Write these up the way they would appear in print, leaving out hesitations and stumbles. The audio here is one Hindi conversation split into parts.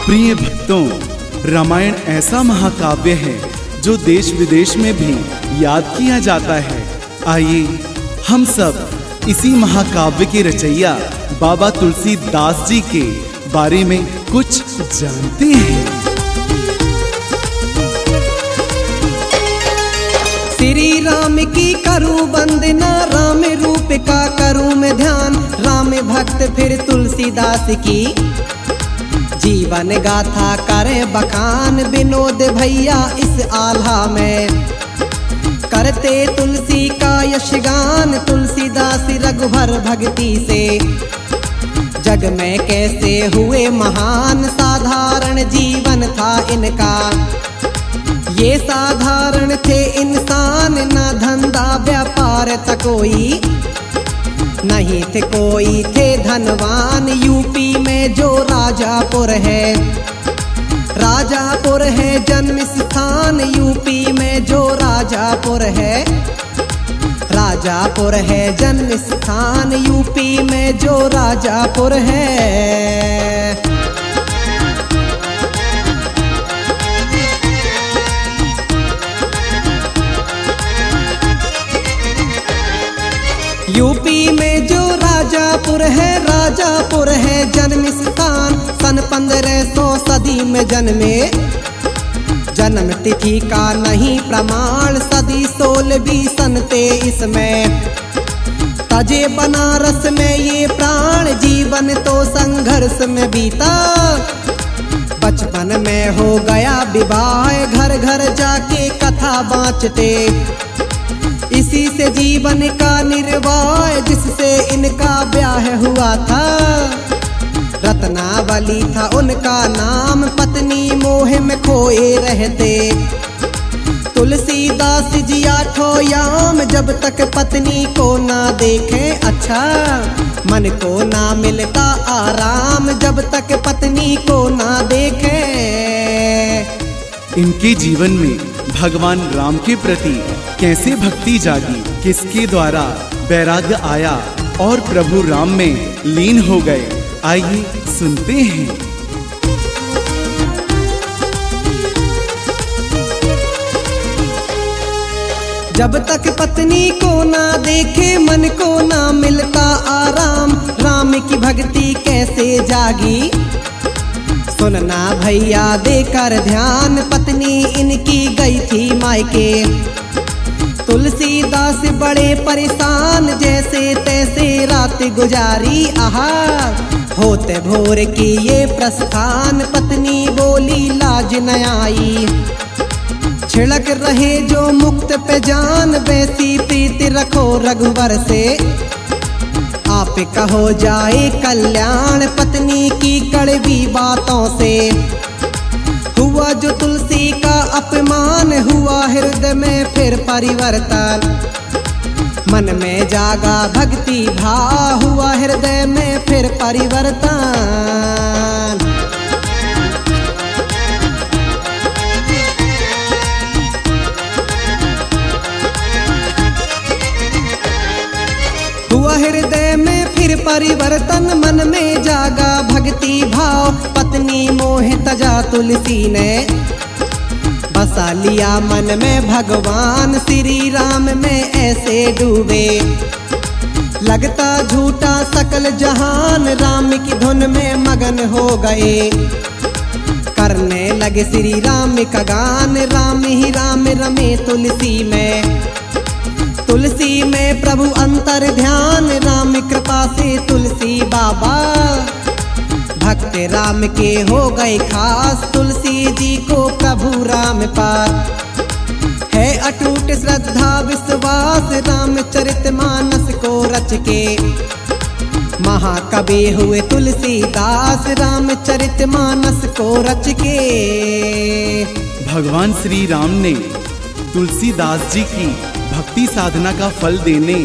प्रिय भक्तों, रामायण ऐसा महाकाव्य है जो देश विदेश में भी याद किया जाता है। आइए हम सब इसी महाकाव्य के रचयिया बाबा तुलसीदास जी के बारे में कुछ जानते हैं। श्री राम की करूं वंदना, राम रूप का करूं मैं ध्यान। राम भक्त फिर तुलसीदास की जीवन गाथा करें बखान। विनोद भैया इस आल्हा में करते तुलसी का यशगान। तुलसीदास रघुबर भक्ति से जग में कैसे हुए महान। साधारण जीवन था इनका, ये साधारण थे इंसान। ना धंधा व्यापार त कोई नहीं थे, कोई थे धनवान। यूपी में जो राजापुर है, राजापुर है जन्म स्थान। यूपी में जो राजापुर है, राजापुर है जन्म स्थान। यूपी में जो राजापुर है। यूपी में जो राजापुर है, राजापुर है जन्म स्थान। सन 1500 सदी में जन्मे, जन्म तिथि का नहीं प्रमाण। सदी 16वीं सन 23 में तजे बनारस में ये प्राण। जीवन तो संघर्ष में बीता, बचपन में हो गया विवाह। घर घर जाके कथा बाँचते, इसी से जीवन का निर्वाह। जिससे इनका ब्याह हुआ था, रत्नावली था उनका नाम। पत्नी मोह में खोए रहते, तुलसीदास जी आठों याम। जब तक पत्नी को ना देखे अच्छा, मन को ना मिलता आराम। जब तक पत्नी को ना देखे। इनके जीवन में भगवान राम के प्रति कैसे भक्ति जागी, किसके द्वारा वैराग्य आया और प्रभु राम में लीन हो गए, आइए सुनते हैं। जब तक पत्नी को ना देखे, मन को ना मिलता आराम। राम की भक्ति कैसे जागी, सुनना भैया देकर ध्यान। पत्नी इनकी गई थी मायके, तुलसीदास बड़े परेशान। जैसे तैसे रात गुजारी, आहा होते भोर की ये प्रस्थान। पत्नी बोली लाज न आई, छिड़क रहे जो मुक्त पे जान। वैसी प्रीति रखो रघुवर से, आप कहो जाए कल्याण। पत्नी की कड़वी बातों से हुआ जो तुलसी का अपमान। हुआ हृदय में फिर परिवर्तन, मन में जागा भक्ति भाव। हुआ हृदय में फिर परिवर्तन। हुआ हृदय में फिर परिवर्तन, मन में जागा भक्ति भाव। पत्नी मोह तजा तुलसी ने बसा लिया मन में भगवान। श्री राम में ऐसे डूबे, लगता झूठा सकल जहान। राम की धुन में मगन हो गए, करने लगे श्री राम का गान। राम ही राम रमे तुलसी में, तुलसी में प्रभु अंतर ध्यान। राम कृपा से तुलसी बाबा भक्त राम के हो गए खास। तुलसी जी को प्रभु राम पर है अटूट श्रद्धा विश्वास। रामचरितमानस को रच के महाकवि हुए तुलसीदास। रामचरितमानस को रच के भगवान श्री राम ने तुलसीदास जी की भक्ति साधना का फल देने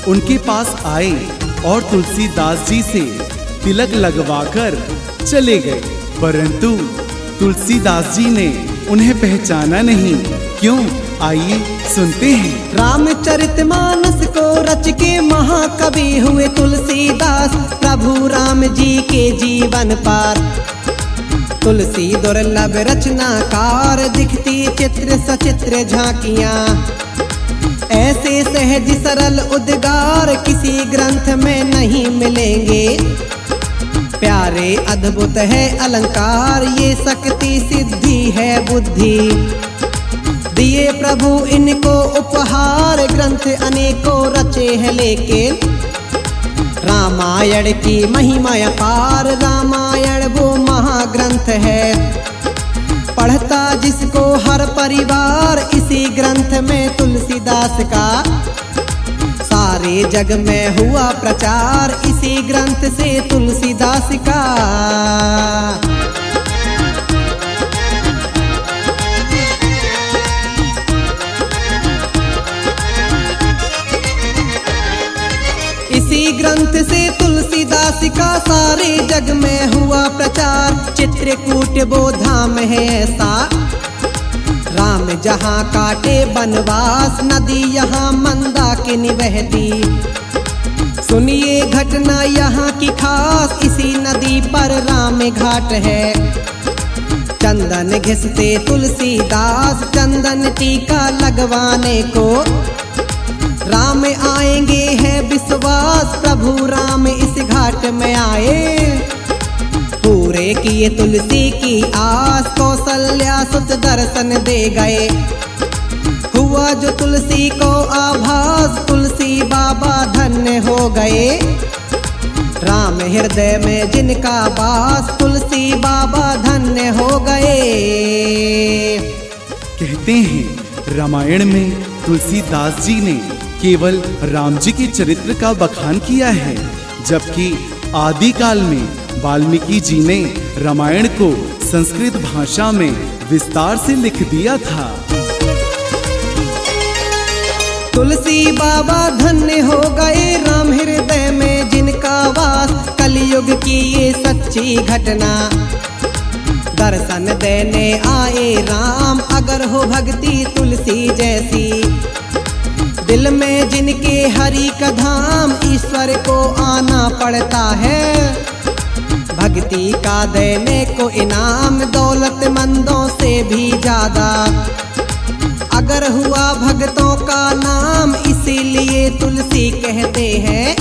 उनके पास आए और तुलसीदास जी से तिलक लगवाकर चले गए। परंतु तुलसीदास जी ने उन्हें पहचाना नहीं। क्यों, आइए सुनते हैं। रामचरितमानस को रच के महाकवि हुए तुलसीदास। प्रभु राम जी के जीवन पर तुलसी दुर्लभ रचनाकार, दिखती चित्र सचित्र झांकियां। ऐसे सहज सरल उद्गार किसी ग्रंथ में नहीं मिलेंगे। प्यारे अद्भुत है अलंकार, ये शक्ति सिद्धि है बुद्धि। दिए प्रभु इनको उपहार, ग्रंथ अनेकों रचे हैं लेकिन रामायण की महिमा अपार। रामायण वो महाग्रंथ है, पढ़ता जिसको हर परिवार। इसी ग्रंथ में तुलसीदास का सारे जग में हुआ प्रचार। इसी ग्रंथ से तुलसीदास का इसी ग्रंथ से तुलसीदास का सारे जग में हुआ प्रचार। चित्रकूट वो धाम है ऐसा, राम जहाँ काटे बनवास। नदी यहाँ मंदाकिनी बहती, सुनिए घटना यहाँ की खास। इसी नदी पर राम घाट है, चंदन घिसते तुलसीदास। चंदन टीका लगवाने को राम आएंगे है विश्वास। प्रभु राम इस घाट में आए, पूरे किए तुलसी की आस। कौशल्या सुत दर्शन दे गए, हुआ जो तुलसी को आभास। तुलसी बाबा धन्य हो गए, राम हृदय में जिनका वास। तुलसी बाबा धन्य हो गए। कहते हैं रामायण में तुलसीदास जी ने केवल राम जी के चरित्र का बखान किया है, जबकि आदिकाल में वाल्मीकि जी ने रामायण को संस्कृत भाषा में विस्तार से लिख दिया था। तुलसी बाबा धन्य हो गए, राम हृदय में जिनका वास। कलयुग की ये सच्ची घटना, दर्शन देने आए राम। अगर हो भक्ति तुलसी जैसी, दिल में जिनके हरि का धाम। ईश्वर को आना पड़ता है, भक्ति का देने को इनाम। दौलतमंदों से भी ज्यादा अगर हुआ भक्तों का नाम। इसीलिए तुलसी कहते हैं,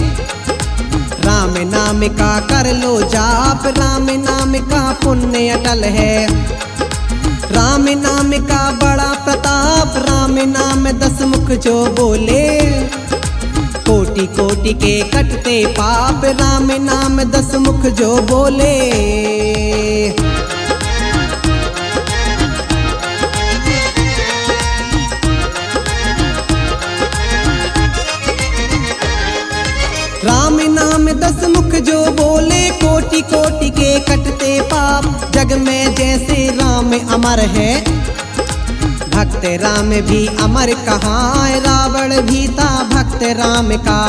राम नाम का कर लो जाप। राम नाम का पुण्य अटल है, राम नाम का बड़ा प्रताप। राम नाम 10 मुख जो बोले, कोटि कोटि के कटते पाप। राम नाम 10 मुख जो बोले। राम नाम 10 मुख जो बोले, कोटि कोटि के कटते पाप। जग में जैसे राम अमर है, भक्त राम भी अमर कहाँ। रावण भी था भक्त राम का,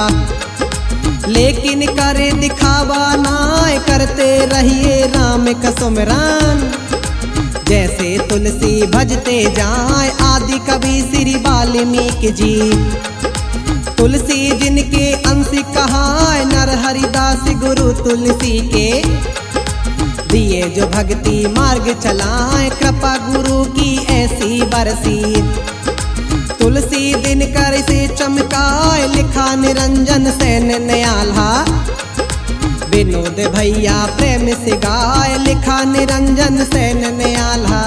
लेकिन करे दिखावा ना। करते रहिए राम का सुमिरन, जैसे तुलसी भजते जाए। आदि कवि श्री वाल्मीकि जी, तुलसी जिनके अंश कहाए। नर हरिदास गुरु तुलसी के, दिए जो भक्ति मार्ग चलाए। कृपा गुरु की ऐसी बरसी, तुलसी दिन कर से चमकाए। लिखा निरंजन सेन न्याल्हा, विनोद भैया प्रेम से गाए। लिखा निरंजन सेन न्याल्हा,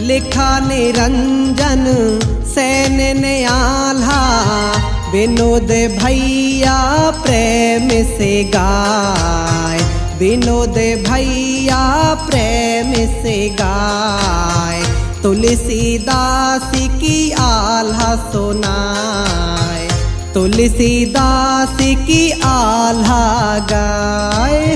लिखा निरंजन सेन न्याल्हा। विनोद भैया प्रेम से गाए, विनोद भैया प्रेम से गाए। तुलसीदास की आल्हा सुनाए, तुलसीदास की आल्हा गाए।